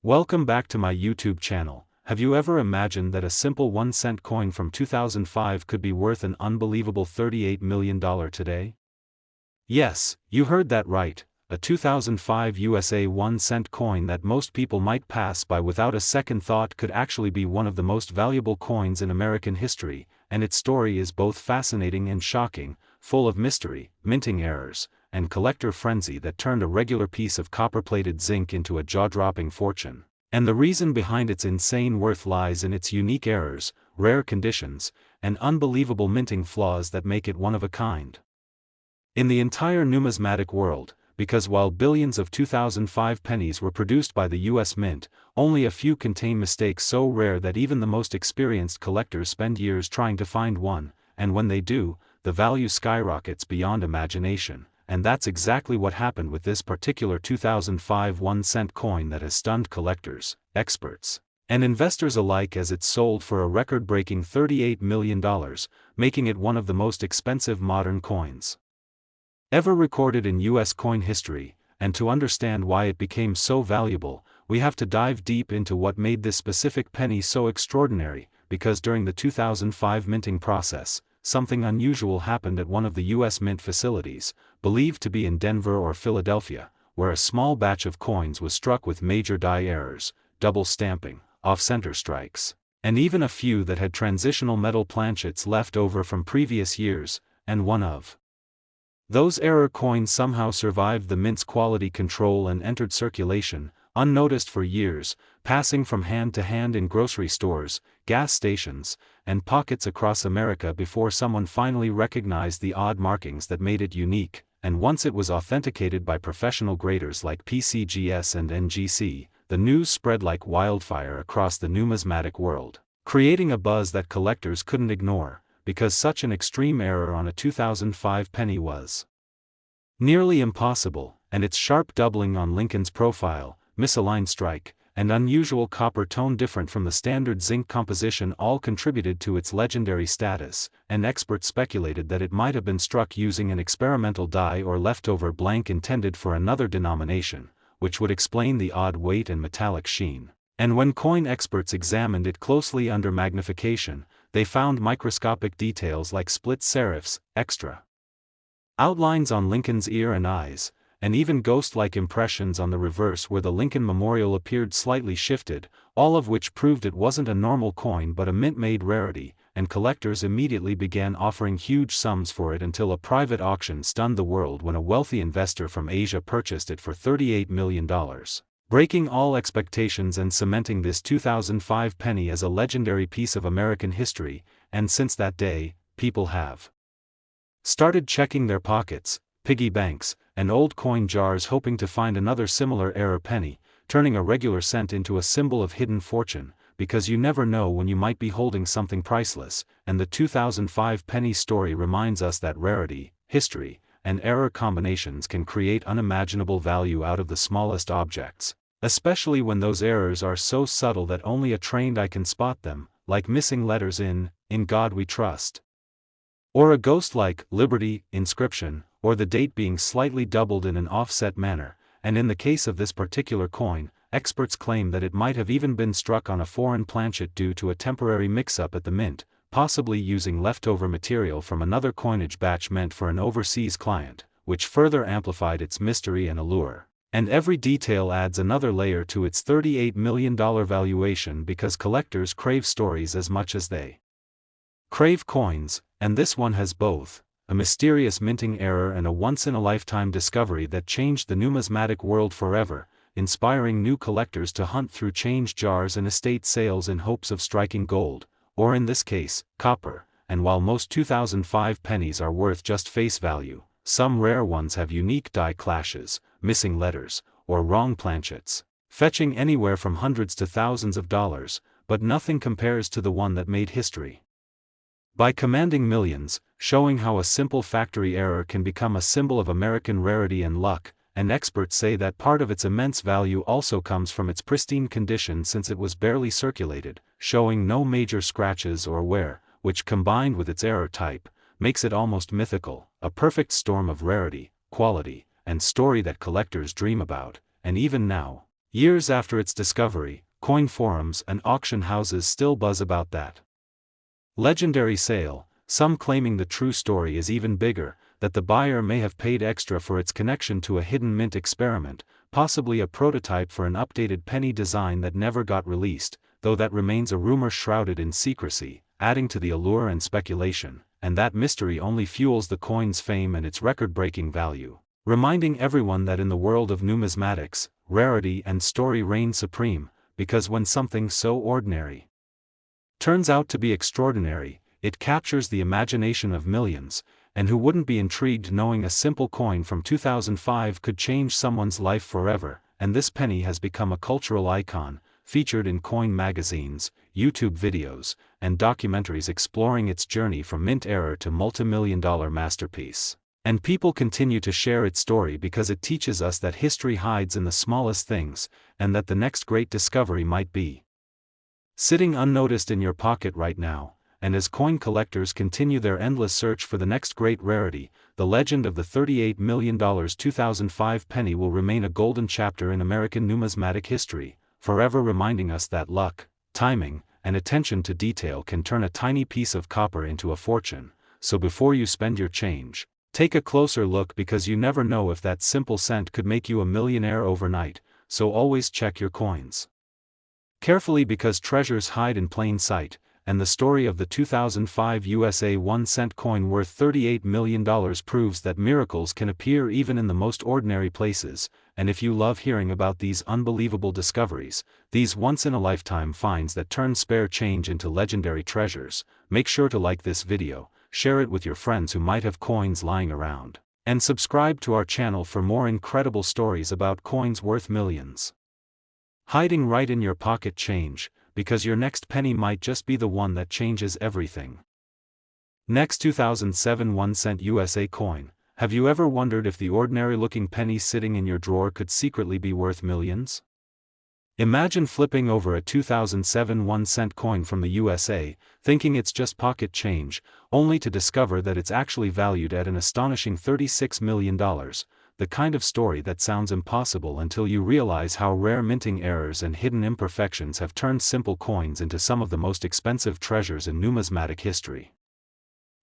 Welcome back to my YouTube channel. Have you ever imagined that a simple 1-cent coin from 2005 could be worth an unbelievable $38 million today? Yes, you heard that right, a 2005 USA 1-cent coin that most people might pass by without a second thought could actually be one of the most valuable coins in American history, and its story is both fascinating and shocking, full of mystery, minting errors, and collector frenzy that turned a regular piece of copper-plated zinc into a jaw-dropping fortune. And the reason behind its insane worth lies in its unique errors, rare conditions, and unbelievable minting flaws that make it one of a kind. In the entire numismatic world, because while billions of 2005 pennies were produced by the US Mint, only a few contain mistakes so rare that even the most experienced collectors spend years trying to find one, and when they do, the value skyrockets beyond imagination. And that's exactly what happened with this particular 2005 1-cent coin that has stunned collectors, experts, and investors alike as it sold for a record-breaking $38 million, making it one of the most expensive modern coins ever recorded in US coin history. And to understand why it became so valuable, we have to dive deep into what made this specific penny so extraordinary, because during the 2005 minting process, something unusual happened at one of the US Mint facilities, believed to be in Denver or Philadelphia, where a small batch of coins was struck with major die errors, double stamping, off-center strikes, and even a few that had transitional metal planchets left over from previous years, and one of those error coins somehow survived the mint's quality control and entered circulation, unnoticed for years, passing from hand to hand in grocery stores, gas stations, and pockets across America before someone finally recognized the odd markings that made it unique, and once it was authenticated by professional graders like PCGS and NGC, the news spread like wildfire across the numismatic world, creating a buzz that collectors couldn't ignore, because such an extreme error on a 2005 penny was nearly impossible, and its sharp doubling on Lincoln's profile, misaligned strike, and unusual copper tone different from the standard zinc composition all contributed to its legendary status, and experts speculated that it might have been struck using an experimental die or leftover blank intended for another denomination, which would explain the odd weight and metallic sheen. And when coin experts examined it closely under magnification, they found microscopic details like split serifs, extra outlines on Lincoln's ear and eyes, and even ghost-like impressions on the reverse where the Lincoln memorial appeared slightly shifted, all of which proved it wasn't a normal coin but a mint-made rarity, and collectors immediately began offering huge sums for it until a private auction stunned the world when a wealthy investor from Asia purchased it for $38 million, breaking all expectations and cementing this 2005 penny as a legendary piece of American history. And since that day, people have started checking their pockets, piggy banks, and old coin jars hoping to find another similar error penny, turning a regular cent into a symbol of hidden fortune, because you never know when you might be holding something priceless, and the 2005 penny story reminds us that rarity, history, and error combinations can create unimaginable value out of the smallest objects, especially when those errors are so subtle that only a trained eye can spot them, like missing letters in God We Trust, or a ghost-like Liberty inscription, or the date being slightly doubled in an offset manner. And in the case of this particular coin, experts claim that it might have even been struck on a foreign planchet due to a temporary mix-up at the mint, possibly using leftover material from another coinage batch meant for an overseas client, which further amplified its mystery and allure. And every detail adds another layer to its $38 million valuation because collectors crave stories as much as they crave coins, and this one has both a mysterious minting error and a once-in-a-lifetime discovery that changed the numismatic world forever, inspiring new collectors to hunt through change jars and estate sales in hopes of striking gold, or in this case, copper. And while most 2005 pennies are worth just face value, some rare ones have unique die clashes, missing letters, or wrong planchets, fetching anywhere from hundreds to thousands of dollars, but nothing compares to the one that made history by commanding millions, showing how a simple factory error can become a symbol of American rarity and luck. And experts say that part of its immense value also comes from its pristine condition since it was barely circulated, showing no major scratches or wear, which combined with its error type, makes it almost mythical, a perfect storm of rarity, quality, and story that collectors dream about. And even now, Years after its discovery, coin forums and auction houses still buzz about that legendary sale, some claiming the true story is even bigger, that the buyer may have paid extra for its connection to a hidden mint experiment, possibly a prototype for an updated penny design that never got released, though that remains a rumor shrouded in secrecy, adding to the allure and speculation, and that mystery only fuels the coin's fame and its record-breaking value, reminding everyone that in the world of numismatics, rarity and story reign supreme, because when something so ordinary turns out to be extraordinary, it captures the imagination of millions, and who wouldn't be intrigued knowing a simple coin from 2005 could change someone's life forever, and this penny has become a cultural icon, featured in coin magazines, YouTube videos, and documentaries exploring its journey from mint error to multi-million-dollar masterpiece. And people continue to share its story because it teaches us that history hides in the smallest things, and that the next great discovery might be sitting unnoticed in your pocket right now. And as coin collectors continue their endless search for the next great rarity, the legend of the $38 million 2005 penny will remain a golden chapter in American numismatic history, forever reminding us that luck, timing, and attention to detail can turn a tiny piece of copper into a fortune. So before you spend your change, take a closer look, because you never know if that simple cent could make you a millionaire overnight, so always check your coins carefully, because treasures hide in plain sight. And the story of the 2005 USA 1-cent coin worth $38 million proves that miracles can appear even in the most ordinary places. And if you love hearing about these unbelievable discoveries, these once-in-a-lifetime finds that turn spare change into legendary treasures, make sure to like this video, share it with your friends who might have coins lying around, and subscribe to our channel for more incredible stories about coins worth millions hiding right in your pocket change, because your next penny might just be the one that changes everything. Next, 2007 1-cent USA coin. Have you ever wondered if the ordinary-looking penny sitting in your drawer could secretly be worth millions? Imagine flipping over a 2007 1-cent coin from the USA, thinking it's just pocket change, only to discover that it's actually valued at an astonishing $36 million. The kind of story that sounds impossible until you realize how rare minting errors and hidden imperfections have turned simple coins into some of the most expensive treasures in numismatic history.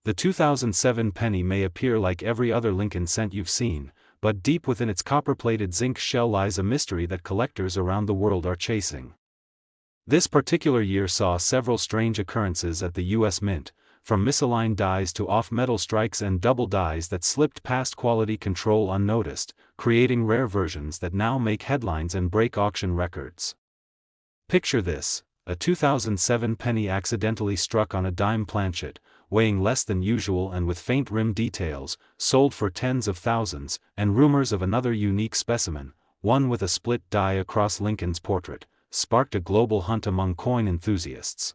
The 2007 penny may appear like every other Lincoln cent you've seen, but deep within its copper-plated zinc shell lies a mystery that collectors around the world are chasing. This particular year saw several strange occurrences at the U.S. Mint, from misaligned dies to off-metal strikes and double dies that slipped past quality control unnoticed, creating rare versions that now make headlines and break auction records. Picture this: a 2007 penny accidentally struck on a dime planchet, weighing less than usual and with faint rim details, sold for tens of thousands, and rumors of another unique specimen, one with a split die across Lincoln's portrait, sparked a global hunt among coin enthusiasts.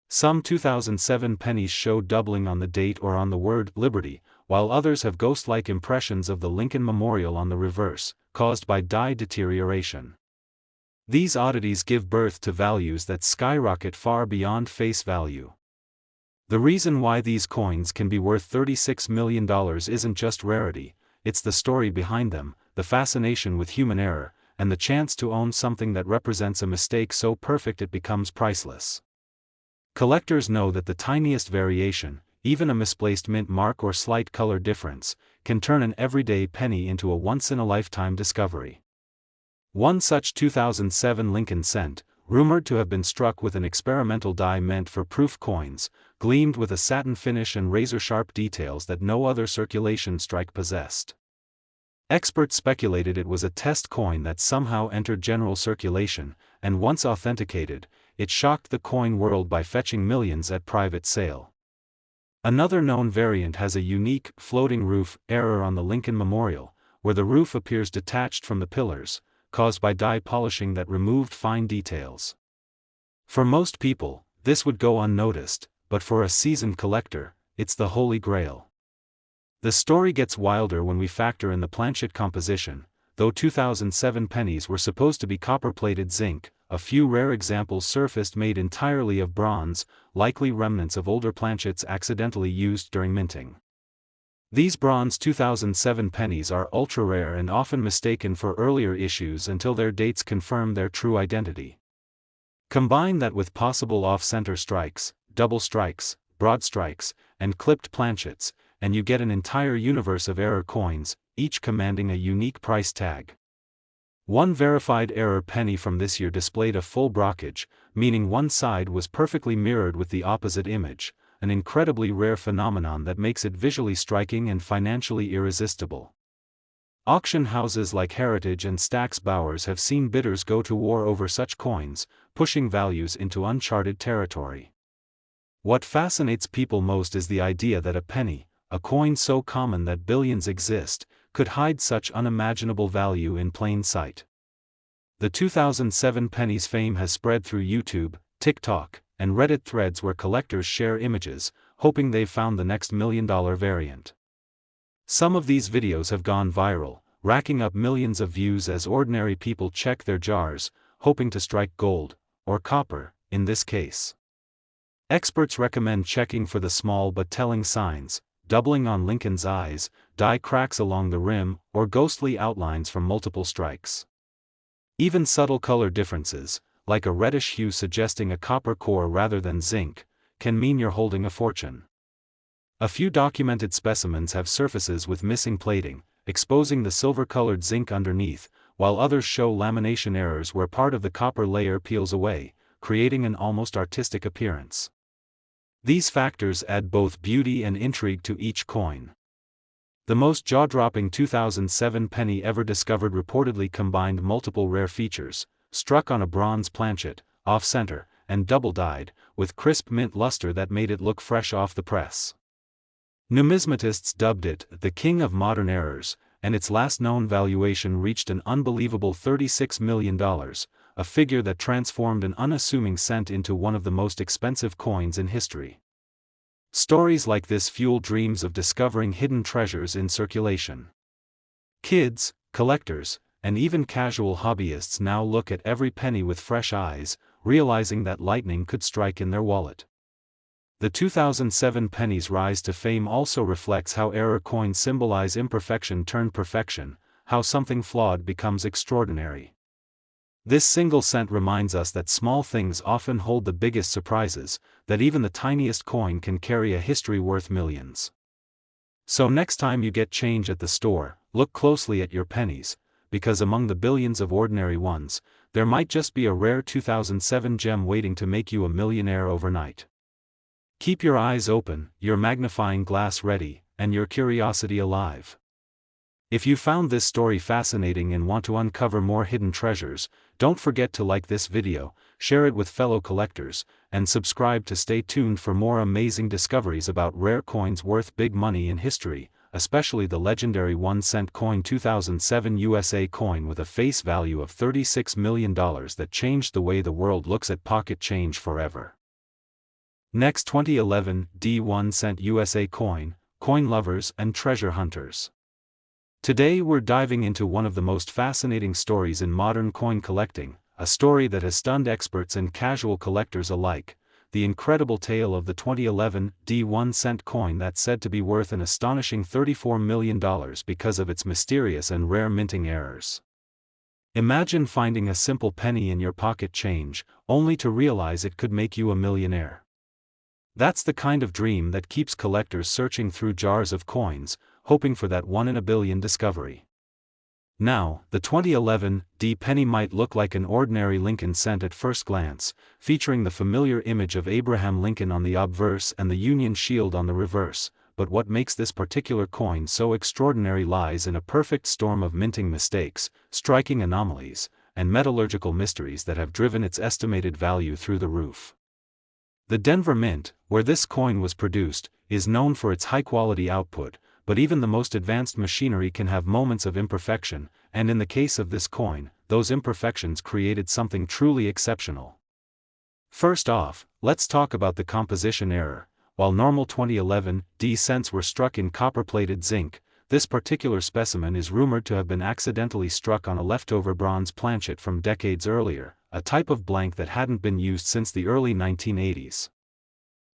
Some 2007 pennies show doubling on the date or on the word Liberty, while others have ghost-like impressions of the Lincoln Memorial on the reverse, caused by die deterioration. These oddities give birth to values that skyrocket far beyond face value. The reason why these coins can be worth $36 million isn't just rarity, it's the story behind them, the fascination with human error, and the chance to own something that represents a mistake so perfect it becomes priceless. Collectors know that the tiniest variation, even a misplaced mint mark or slight color difference, can turn an everyday penny into a once-in-a-lifetime discovery. One such 2007 Lincoln cent, rumored to have been struck with an experimental die meant for proof coins, gleamed with a satin finish and razor-sharp details that no other circulation strike possessed. Experts speculated it was a test coin that somehow entered general circulation, and once authenticated, it shocked the coin world by fetching millions at private sale. Another known variant has a unique, floating roof error on the Lincoln Memorial, where the roof appears detached from the pillars, caused by die polishing that removed fine details. For most people, this would go unnoticed, but for a seasoned collector, it's the holy grail. The story gets wilder when we factor in the planchet composition. Though 2007 pennies were supposed to be copper-plated zinc, a few rare examples surfaced made entirely of bronze, likely remnants of older planchets accidentally used during minting. These bronze 2007 pennies are ultra-rare and often mistaken for earlier issues until their dates confirm their true identity. Combine that with possible off-center strikes, double strikes, broad strikes, and clipped planchets, and you get an entire universe of error coins, each commanding a unique price tag. One verified error penny from this year displayed a full brockage, meaning one side was perfectly mirrored with the opposite image, an incredibly rare phenomenon that makes it visually striking and financially irresistible. Auction houses like Heritage and Stack's Bowers have seen bidders go to war over such coins, pushing values into uncharted territory. What fascinates people most is the idea that a penny, a coin so common that billions exist, could hide such unimaginable value in plain sight. The 2007 pennies fame has spread through YouTube, TikTok, and Reddit threads where collectors share images, hoping they've found the next $1 million variant. Some of these videos have gone viral, racking up millions of views as ordinary people check their jars, hoping to strike gold, or copper, in this case. Experts recommend checking for the small but telling signs, doubling on Lincoln's eyes, die cracks along the rim, or ghostly outlines from multiple strikes. Even subtle color differences, like a reddish hue suggesting a copper core rather than zinc, can mean you're holding a fortune. A few documented specimens have surfaces with missing plating, exposing the silver-colored zinc underneath, while others show lamination errors where part of the copper layer peels away, creating an almost artistic appearance. These factors add both beauty and intrigue to each coin. The most jaw-dropping 2007 penny ever discovered reportedly combined multiple rare features, struck on a bronze planchet, off-center, and double-dyed, with crisp mint luster that made it look fresh off the press. Numismatists dubbed it the king of modern errors, and its last known valuation reached an unbelievable $36 million, a figure that transformed an unassuming cent into one of the most expensive coins in history. Stories like this fuel dreams of discovering hidden treasures in circulation. Kids, collectors, and even casual hobbyists now look at every penny with fresh eyes, realizing that lightning could strike in their wallet. The 2007 penny's rise to fame also reflects how error coins symbolize imperfection turned perfection, how something flawed becomes extraordinary. This single cent reminds us that small things often hold the biggest surprises, that even the tiniest coin can carry a history worth millions. So next time you get change at the store, look closely at your pennies, because among the billions of ordinary ones, there might just be a rare 2007 gem waiting to make you a millionaire overnight. Keep your eyes open, your magnifying glass ready, and your curiosity alive. If you found this story fascinating and want to uncover more hidden treasures, don't forget to like this video, share it with fellow collectors, and subscribe to stay tuned for more amazing discoveries about rare coins worth big money in history, especially the legendary 1-cent coin 2007 USA coin with a face value of $36 million that changed the way the world looks at pocket change forever. Next, 2011 1-cent USA coin, coin lovers and treasure hunters. Today we're diving into one of the most fascinating stories in modern coin collecting, a story that has stunned experts and casual collectors alike, the incredible tale of the 2011 1-cent coin that's said to be worth an astonishing $34 million because of its mysterious and rare minting errors. Imagine finding a simple penny in your pocket change, only to realize it could make you a millionaire. That's the kind of dream that keeps collectors searching through jars of coins, hoping for that 1 in a billion discovery. Now, the 2011 penny might look like an ordinary Lincoln cent at first glance, featuring the familiar image of Abraham Lincoln on the obverse and the Union shield on the reverse, but what makes this particular coin so extraordinary lies in a perfect storm of minting mistakes, striking anomalies, and metallurgical mysteries that have driven its estimated value through the roof. The Denver Mint, where this coin was produced, is known for its high-quality output, but even the most advanced machinery can have moments of imperfection, and in the case of this coin, those imperfections created something truly exceptional. First off, let's talk about the composition error. While normal 2011 cents were struck in copper-plated zinc, this particular specimen is rumored to have been accidentally struck on a leftover bronze planchet from decades earlier, a type of blank that hadn't been used since the early 1980s.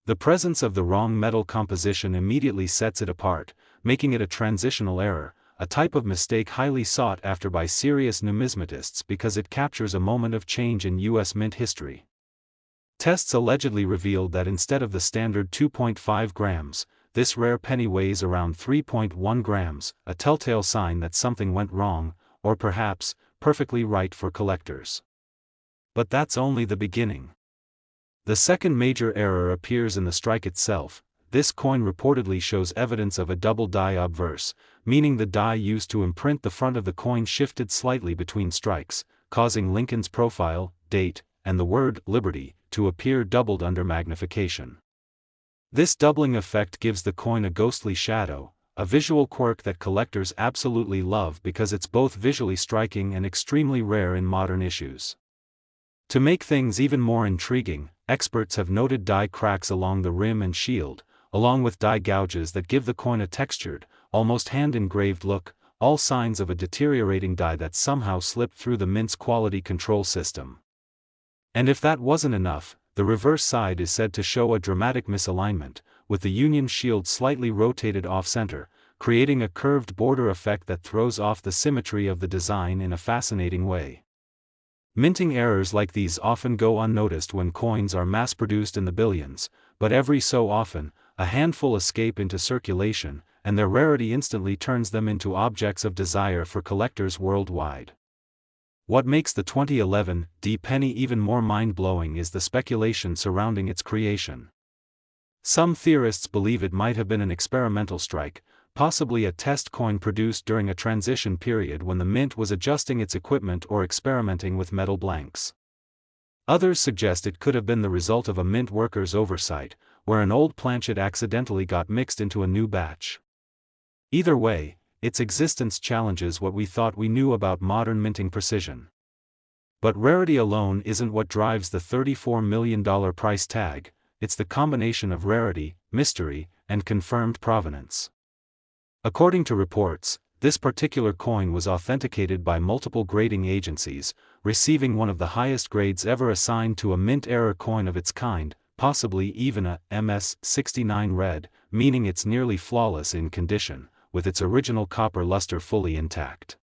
The presence of the wrong metal composition immediately sets it apart, making it a transitional error, a type of mistake highly sought after by serious numismatists because it captures a moment of change in U.S. mint history. Tests allegedly revealed that instead of the standard 2.5 grams, this rare penny weighs around 3.1 grams, a telltale sign that something went wrong, or perhaps, perfectly right for collectors. But that's only the beginning. The second major error appears in the strike itself. This coin reportedly shows evidence of a double die obverse, meaning the die used to imprint the front of the coin shifted slightly between strikes, causing Lincoln's profile, date, and the word Liberty to appear doubled under magnification. This doubling effect gives the coin a ghostly shadow, a visual quirk that collectors absolutely love because it's both visually striking and extremely rare in modern issues. To make things even more intriguing, experts have noted die cracks along the rim and shield, along with die gouges that give the coin a textured, almost hand-engraved look, all signs of a deteriorating die that somehow slipped through the mint's quality control system. And if that wasn't enough, the reverse side is said to show a dramatic misalignment, with the Union shield slightly rotated off-center, creating a curved border effect that throws off the symmetry of the design in a fascinating way. Minting errors like these often go unnoticed when coins are mass-produced in the billions, but every so often, a handful escape into circulation, and their rarity instantly turns them into objects of desire for collectors worldwide. What makes the 2011 D penny even more mind-blowing is the speculation surrounding its creation. Some theorists believe it might have been an experimental strike, possibly a test coin produced during a transition period when the mint was adjusting its equipment or experimenting with metal blanks. Others suggest it could have been the result of a mint worker's oversight, where an old planchet accidentally got mixed into a new batch. Either way, its existence challenges what we thought we knew about modern minting precision. But rarity alone isn't what drives the $34 million price tag, it's the combination of rarity, mystery, and confirmed provenance. According to reports, this particular coin was authenticated by multiple grading agencies, receiving one of the highest grades ever assigned to a mint-era coin of its kind, possibly even a MS-69 red, meaning it's nearly flawless in condition, with its original copper luster fully intact.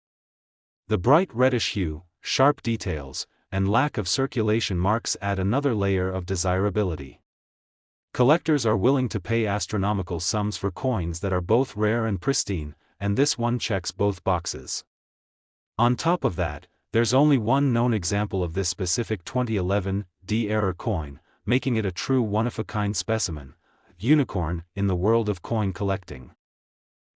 The bright reddish hue, sharp details, and lack of circulation marks add another layer of desirability. Collectors are willing to pay astronomical sums for coins that are both rare and pristine, and this one checks both boxes. On top of that, there's only one known example of this specific 2011 D-era coin, making it a true one-of-a-kind specimen, unicorn, in the world of coin collecting.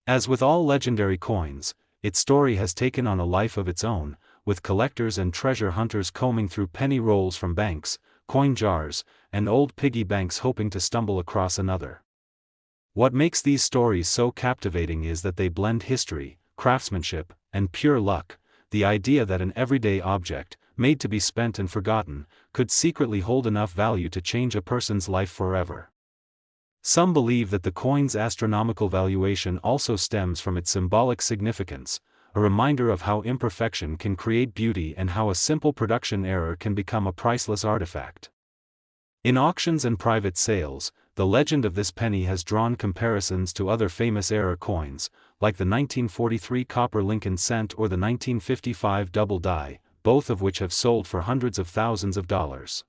As with all legendary coins, its story has taken on a life of its own, with collectors and treasure hunters combing through penny rolls from banks, coin jars, and old piggy banks hoping to stumble across another. What makes these stories so captivating is that they blend history, craftsmanship, and pure luck, the idea that an everyday object, made to be spent and forgotten, could secretly hold enough value to change a person's life forever. Some believe that the coin's astronomical valuation also stems from its symbolic significance, a reminder of how imperfection can create beauty and how a simple production error can become a priceless artifact. In auctions and private sales, the legend of this penny has drawn comparisons to other famous era coins, like the 1943 copper Lincoln cent or the 1955 double die, both of which have sold for hundreds of thousands of dollars.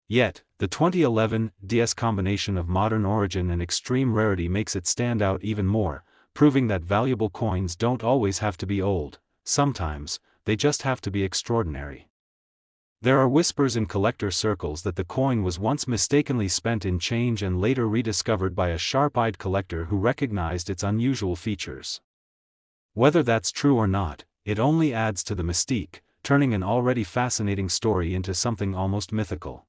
Yet, the 2011 DS combination of modern origin and extreme rarity makes it stand out even more, proving that valuable coins don't always have to be old, sometimes, they just have to be extraordinary. There are whispers in collector circles that the coin was once mistakenly spent in change and later rediscovered by a sharp-eyed collector who recognized its unusual features. Whether that's true or not, it only adds to the mystique, turning an already fascinating story into something almost mythical.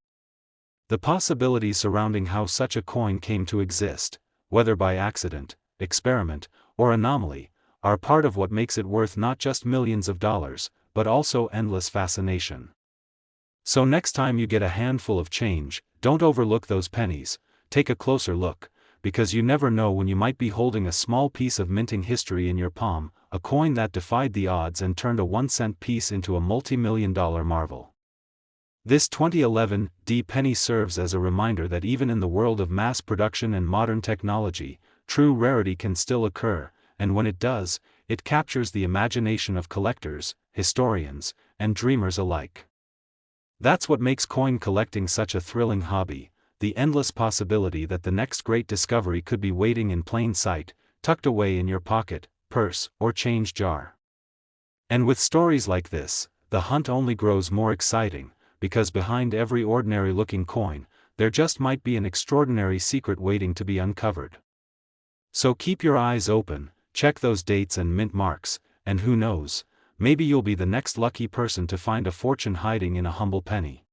The possibilities surrounding how such a coin came to exist, whether by accident, experiment, or anomaly, are part of what makes it worth not just millions of dollars, but also endless fascination. So next time you get a handful of change, don't overlook those pennies, take a closer look, because you never know when you might be holding a small piece of minting history in your palm, a coin that defied the odds and turned a 1-cent piece into a multi-million-dollar marvel. This 2011 D penny serves as a reminder that even in the world of mass production and modern technology, true rarity can still occur, and when it does, it captures the imagination of collectors, historians, and dreamers alike. That's what makes coin collecting such a thrilling hobby, the endless possibility that the next great discovery could be waiting in plain sight, tucked away in your pocket, purse, or change jar. And with stories like this, the hunt only grows more exciting, because behind every ordinary-looking coin, there just might be an extraordinary secret waiting to be uncovered. So keep your eyes open, check those dates and mint marks, and who knows, maybe you'll be the next lucky person to find a fortune hiding in a humble penny.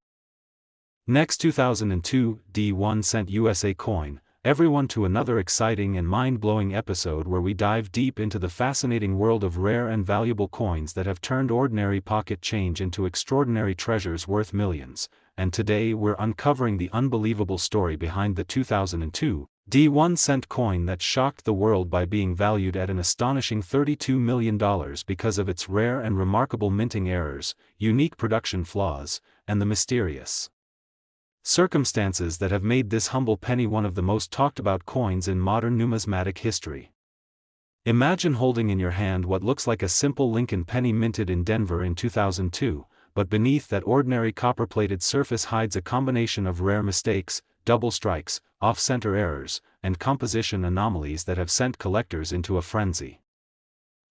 Next, 2002 D1 cent USA coin. Everyone to another exciting and mind-blowing episode where we dive deep into the fascinating world of rare and valuable coins that have turned ordinary pocket change into extraordinary treasures worth millions, and today we're uncovering the unbelievable story behind the 2002 D1 cent coin that shocked the world by being valued at an astonishing $32 million because of its rare and remarkable minting errors, unique production flaws, and the mysterious circumstances that have made this humble penny one of the most talked about coins in modern numismatic history. Imagine holding in your hand what looks like a simple Lincoln penny minted in Denver in 2002, but beneath that ordinary copper-plated surface hides a combination of rare mistakes, double strikes, off-center errors, and composition anomalies that have sent collectors into a frenzy.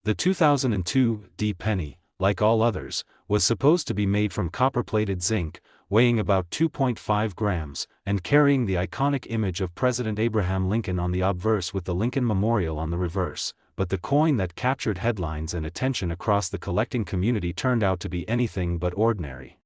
The 2002 D penny, like all others, was supposed to be made from copper-plated zinc, weighing about 2.5 grams, and carrying the iconic image of President Abraham Lincoln on the obverse with the Lincoln Memorial on the reverse, but the coin that captured headlines and attention across the collecting community turned out to be anything but ordinary.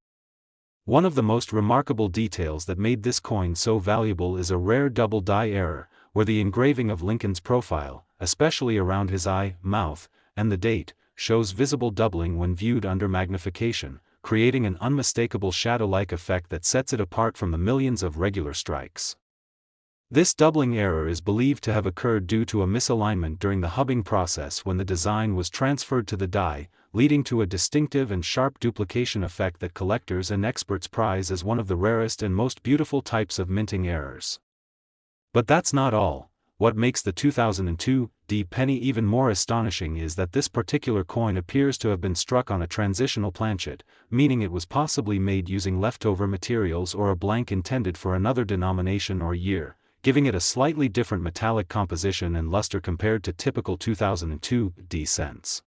One of the most remarkable details that made this coin so valuable is a rare double die error, where the engraving of Lincoln's profile, especially around his eye, mouth, and the date, shows visible doubling when viewed under magnification, creating an unmistakable shadow-like effect that sets it apart from the millions of regular strikes. This doubling error is believed to have occurred due to a misalignment during the hubbing process when the design was transferred to the die, leading to a distinctive and sharp duplication effect that collectors and experts prize as one of the rarest and most beautiful types of minting errors. But that's not all. What makes the 2002 D penny even more astonishing is that this particular coin appears to have been struck on a transitional planchet, meaning it was possibly made using leftover materials or a blank intended for another denomination or year, giving it a slightly different metallic composition and luster compared to typical 2002 D cents.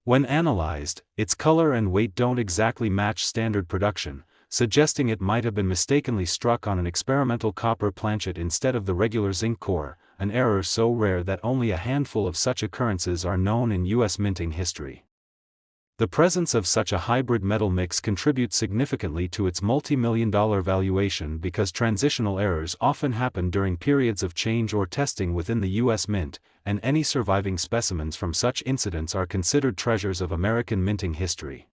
When analyzed, its color and weight don't exactly match standard production, suggesting it might have been mistakenly struck on an experimental copper planchet instead of the regular zinc core, an error so rare that only a handful of such occurrences are known in U.S. minting history. The presence of such a hybrid metal mix contributes significantly to its multi-million-dollar valuation because transitional errors often happen during periods of change or testing within the U.S. Mint, and any surviving specimens from such incidents are considered treasures of American minting history.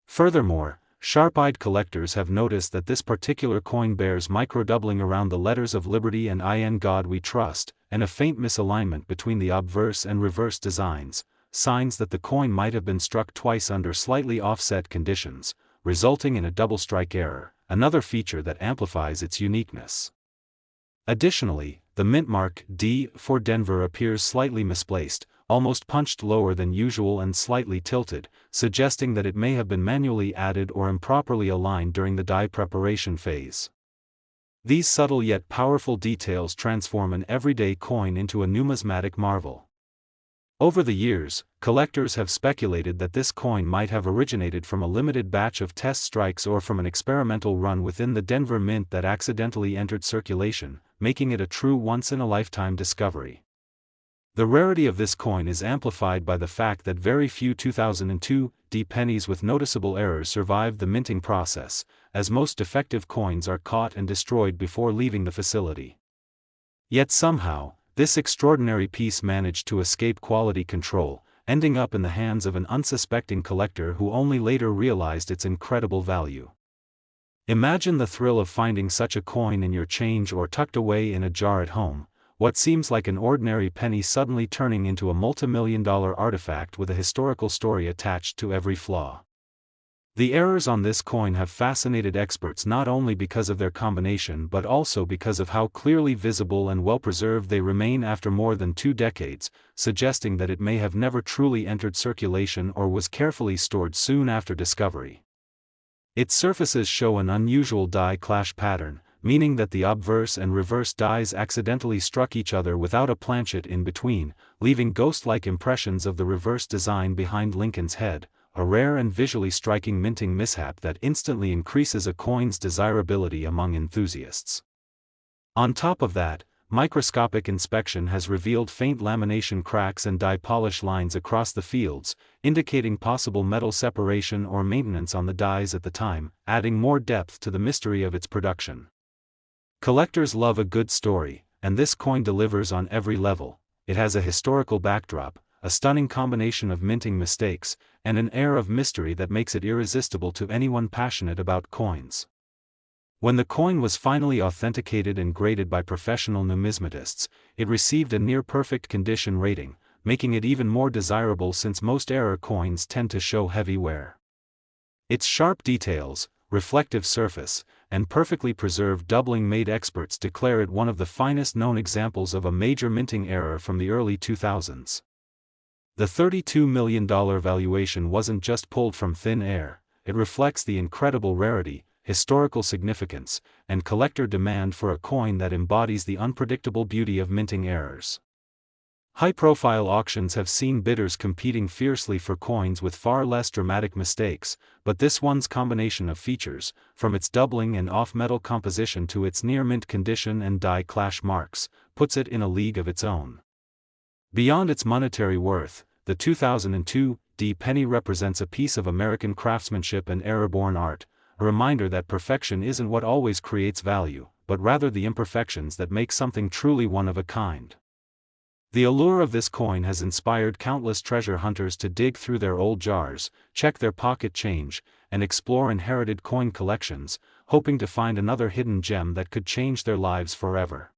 Furthermore, sharp-eyed collectors have noticed that this particular coin bears micro-doubling around the letters of Liberty and In God We Trust, and a faint misalignment between the obverse and reverse designs, signs that the coin might have been struck twice under slightly offset conditions, resulting in a double strike error, another feature that amplifies its uniqueness. Additionally, the mint mark D for Denver appears slightly misplaced, almost punched lower than usual and slightly tilted, suggesting that it may have been manually added or improperly aligned during the die preparation phase. These subtle yet powerful details transform an everyday coin into a numismatic marvel. Over the years, collectors have speculated that this coin might have originated from a limited batch of test strikes or from an experimental run within the Denver Mint that accidentally entered circulation, making it a true once-in-a-lifetime discovery. The rarity of this coin is amplified by the fact that very few 2002 D pennies with noticeable errors survived the minting process, as most defective coins are caught and destroyed before leaving the facility. Yet somehow, this extraordinary piece managed to escape quality control, ending up in the hands of an unsuspecting collector who only later realized its incredible value. Imagine the thrill of finding such a coin in your change or tucked away in a jar at home, what seems like an ordinary penny suddenly turning into a multi-million-dollar artifact with a historical story attached to every flaw. The errors on this coin have fascinated experts not only because of their combination but also because of how clearly visible and well-preserved they remain after more than 2 decades, suggesting that it may have never truly entered circulation or was carefully stored soon after discovery. Its surfaces show an unusual die clash pattern, meaning that the obverse and reverse dies accidentally struck each other without a planchet in between, leaving ghost-like impressions of the reverse design behind Lincoln's head, a rare and visually striking minting mishap that instantly increases a coin's desirability among enthusiasts. On top of that, microscopic inspection has revealed faint lamination cracks and die polish lines across the fields, indicating possible metal separation or maintenance on the dies at the time, adding more depth to the mystery of its production. Collectors love a good story, and this coin delivers on every level. It has a historical backdrop, a stunning combination of minting mistakes, and an air of mystery that makes it irresistible to anyone passionate about coins. When the coin was finally authenticated and graded by professional numismatists, it received a near-perfect condition rating, making it even more desirable since most error coins tend to show heavy wear. Its sharp details, reflective surface, and perfectly preserved doubling made experts declare it one of the finest known examples of a major minting error from the early 2000s. The $32 million valuation wasn't just pulled from thin air, it reflects the incredible rarity, historical significance, and collector demand for a coin that embodies the unpredictable beauty of minting errors. High-profile auctions have seen bidders competing fiercely for coins with far less dramatic mistakes, but this one's combination of features, from its doubling and off-metal composition to its near-mint condition and die clash marks, puts it in a league of its own. Beyond its monetary worth, the 2002 penny represents a piece of American craftsmanship and error-born art, a reminder that perfection isn't what always creates value, but rather the imperfections that make something truly one of a kind. The allure of this coin has inspired countless treasure hunters to dig through their old jars, check their pocket change, and explore inherited coin collections, hoping to find another hidden gem that could change their lives forever.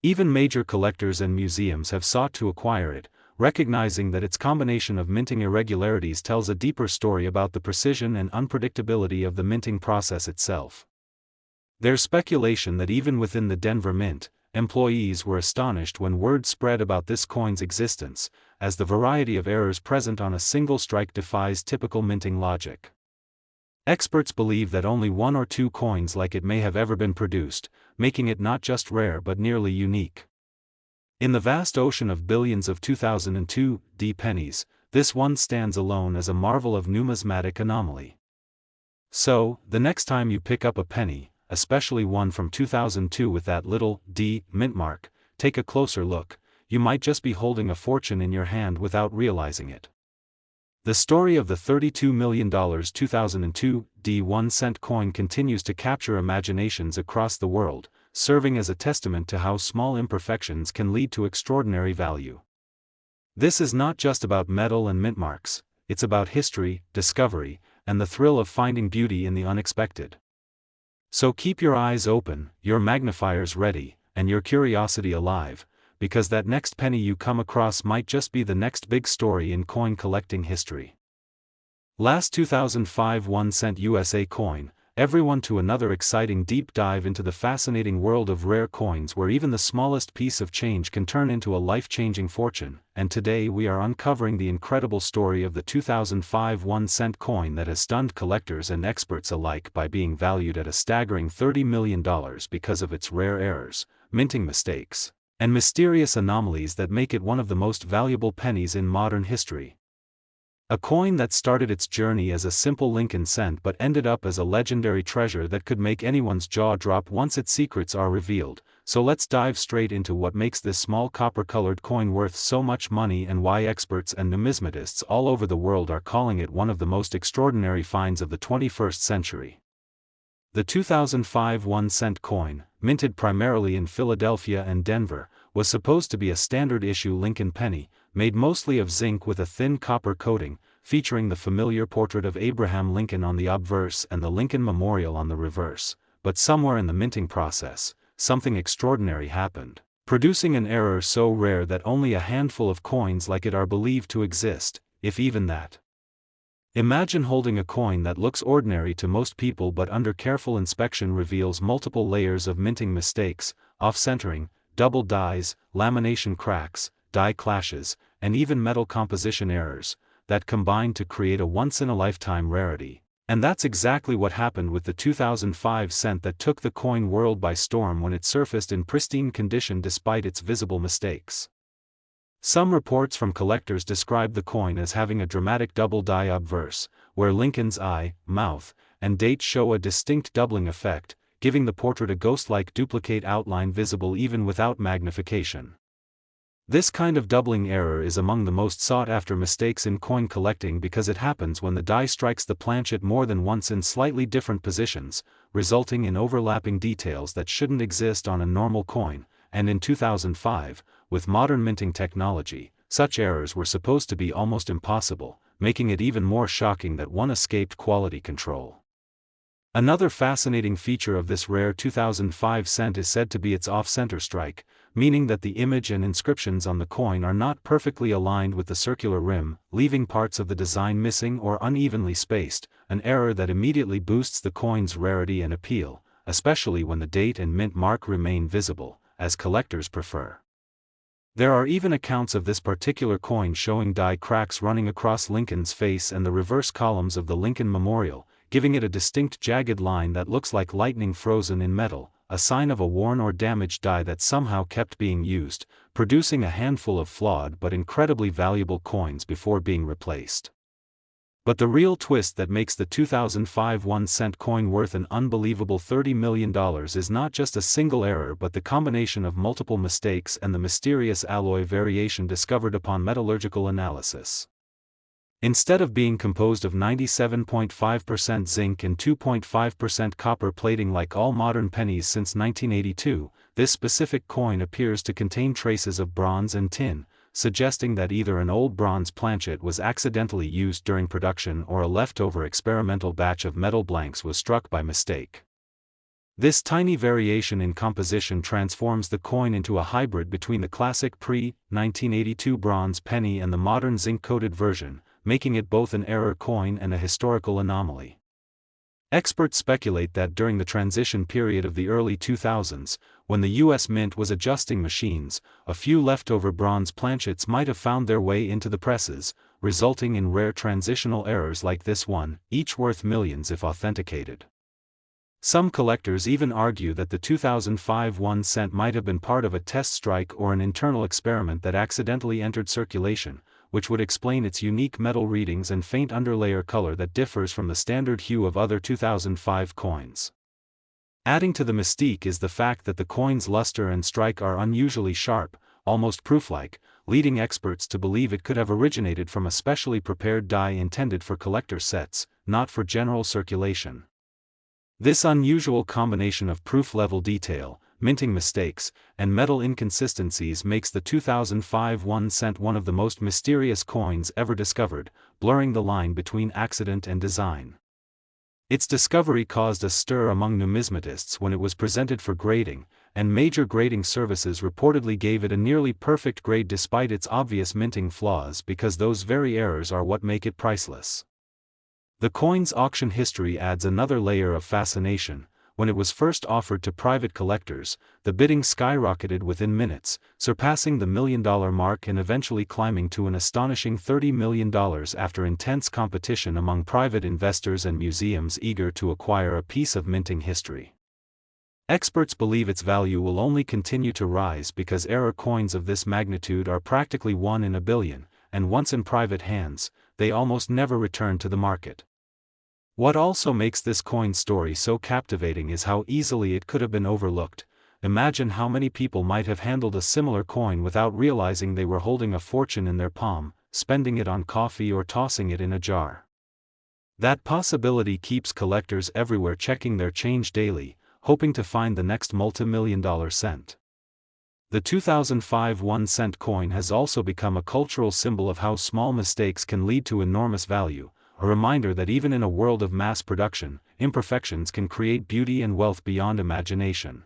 Even major collectors and museums have sought to acquire it, recognizing that its combination of minting irregularities tells a deeper story about the precision and unpredictability of the minting process itself. There's speculation that even within the Denver Mint, employees were astonished when word spread about this coin's existence, as the variety of errors present on a single strike defies typical minting logic. Experts believe that only 1 or 2 coins like it may have ever been produced, making it not just rare but nearly unique. In the vast ocean of billions of 2002 pennies, this one stands alone as a marvel of numismatic anomaly. So, the next time you pick up a penny, especially one from 2002 with that little D mint mark, take a closer look. You might just be holding a fortune in your hand without realizing it. The story of the $32 million 2002 1-cent coin continues to capture imaginations across the world, serving as a testament to how small imperfections can lead to extraordinary value. This is not just about metal and mint marks, it's about history, discovery, and the thrill of finding beauty in the unexpected. So keep your eyes open, your magnifiers ready, and your curiosity alive, because that next penny you come across might just be the next big story in coin collecting history. Last 2005 1-cent USA coin, everyone to another exciting deep dive into the fascinating world of rare coins where even the smallest piece of change can turn into a life-changing fortune, and today we are uncovering the incredible story of the 2005 1-cent coin that has stunned collectors and experts alike by being valued at a staggering $30 million because of its rare errors, minting mistakes, and mysterious anomalies that make it one of the most valuable pennies in modern history. A coin that started its journey as a simple Lincoln cent but ended up as a legendary treasure that could make anyone's jaw drop once its secrets are revealed. So let's dive straight into what makes this small copper-colored coin worth so much money and why experts and numismatists all over the world are calling it one of the most extraordinary finds of the 21st century. The 2005 1-cent coin, minted primarily in Philadelphia and Denver, was supposed to be a standard-issue Lincoln penny, made mostly of zinc with a thin copper coating, featuring the familiar portrait of Abraham Lincoln on the obverse and the Lincoln Memorial on the reverse. But somewhere in the minting process, something extraordinary happened, producing an error so rare that only a handful of coins like it are believed to exist, if even that. Imagine holding a coin that looks ordinary to most people but under careful inspection reveals multiple layers of minting mistakes, off-centering, double dies, lamination cracks, die clashes, and even metal composition errors, that combine to create a once-in-a-lifetime rarity. And that's exactly what happened with the 2005 cent that took the coin world by storm when it surfaced in pristine condition despite its visible mistakes. Some reports from collectors describe the coin as having a dramatic double die obverse, where Lincoln's eye, mouth, and date show a distinct doubling effect, giving the portrait a ghost-like duplicate outline visible even without magnification. This kind of doubling error is among the most sought-after mistakes in coin collecting because it happens when the die strikes the planchet more than once in slightly different positions, resulting in overlapping details that shouldn't exist on a normal coin, and in 2005, with modern minting technology, such errors were supposed to be almost impossible, making it even more shocking that one escaped quality control. Another fascinating feature of this rare 2005 cent is said to be its off-center strike, meaning that the image and inscriptions on the coin are not perfectly aligned with the circular rim, leaving parts of the design missing or unevenly spaced, an error that immediately boosts the coin's rarity and appeal, especially when the date and mint mark remain visible, as collectors prefer. There are even accounts of this particular coin showing die cracks running across Lincoln's face and the reverse columns of the Lincoln Memorial, giving it a distinct jagged line that looks like lightning frozen in metal, a sign of a worn or damaged die that somehow kept being used, producing a handful of flawed but incredibly valuable coins before being replaced. But the real twist that makes the 2005 1-cent coin worth an unbelievable $30 million is not just a single error but the combination of multiple mistakes and the mysterious alloy variation discovered upon metallurgical analysis. Instead of being composed of 97.5% zinc and 2.5% copper plating like all modern pennies since 1982, this specific coin appears to contain traces of bronze and tin, suggesting that either an old bronze planchet was accidentally used during production or a leftover experimental batch of metal blanks was struck by mistake. This tiny variation in composition transforms the coin into a hybrid between the classic pre-1982 bronze penny and the modern zinc-coated version, making it both an error coin and a historical anomaly. Experts speculate that during the transition period of the early 2000s, when the U.S. Mint was adjusting machines, a few leftover bronze planchets might have found their way into the presses, resulting in rare transitional errors like this one, each worth millions if authenticated. Some collectors even argue that the 2005 1 cent might have been part of a test strike or an internal experiment that accidentally entered circulation, which would explain its unique metal readings and faint underlayer color that differs from the standard hue of other 2005 coins. Adding to the mystique is the fact that the coin's luster and strike are unusually sharp, almost proof-like, leading experts to believe it could have originated from a specially prepared die intended for collector sets, not for general circulation. This unusual combination of proof-level detail, minting mistakes, and metal inconsistencies makes the 2005 1 cent one of the most mysterious coins ever discovered, blurring the line between accident and design. Its discovery caused a stir among numismatists when it was presented for grading, and major grading services reportedly gave it a nearly perfect grade despite its obvious minting flaws because those very errors are what make it priceless. The coin's auction history adds another layer of fascination. When it was first offered to private collectors, the bidding skyrocketed within minutes, surpassing the $1 million mark and eventually climbing to an astonishing $30 million after intense competition among private investors and museums eager to acquire a piece of minting history. Experts believe its value will only continue to rise because error coins of this magnitude are practically 1 in a billion, and once in private hands, they almost never return to the market. What also makes this coin story so captivating is how easily it could have been overlooked. Imagine how many people might have handled a similar coin without realizing they were holding a fortune in their palm, spending it on coffee or tossing it in a jar. That possibility keeps collectors everywhere checking their change daily, hoping to find the next multi-million-dollar cent. The 2005 1 cent coin has also become a cultural symbol of how small mistakes can lead to enormous value, a reminder that even in a world of mass production, imperfections can create beauty and wealth beyond imagination.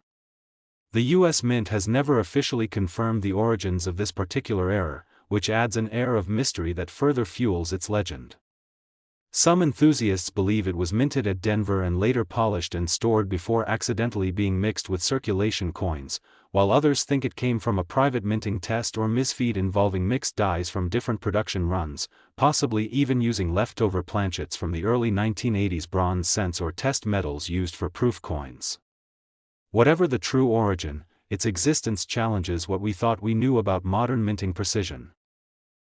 The U.S. Mint has never officially confirmed the origins of this particular error, which adds an air of mystery that further fuels its legend. Some enthusiasts believe it was minted at Denver and later polished and stored before accidentally being mixed with circulation coins, while others think it came from a private minting test or misfeed involving mixed dies from different production runs, possibly even using leftover planchets from the early 1980s bronze cents or test metals used for proof coins. Whatever the true origin, its existence challenges what we thought we knew about modern minting precision.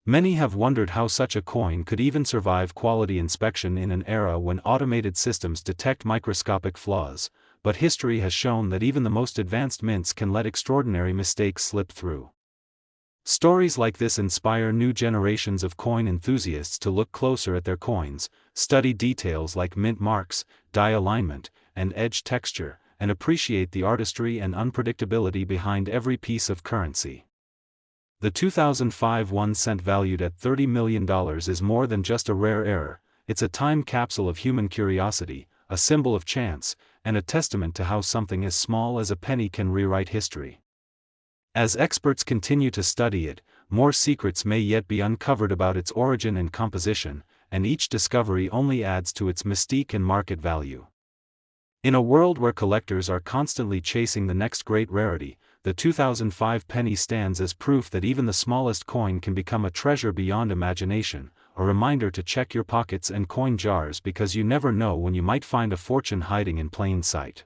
Many have wondered how such a coin could even survive quality inspection in an era when automated systems detect microscopic flaws, but history has shown that even the most advanced mints can let extraordinary mistakes slip through. Stories like this inspire new generations of coin enthusiasts to look closer at their coins, study details like mint marks, die alignment, and edge texture, and appreciate the artistry and unpredictability behind every piece of currency. The 2005 1 cent valued at $30 million is more than just a rare error, it's a time capsule of human curiosity, a symbol of chance, and a testament to how something as small as a penny can rewrite history. As experts continue to study it, more secrets may yet be uncovered about its origin and composition, and each discovery only adds to its mystique and market value. In a world where collectors are constantly chasing the next great rarity, the 2005 penny stands as proof that even the smallest coin can become a treasure beyond imagination, a reminder to check your pockets and coin jars because you never know when you might find a fortune hiding in plain sight.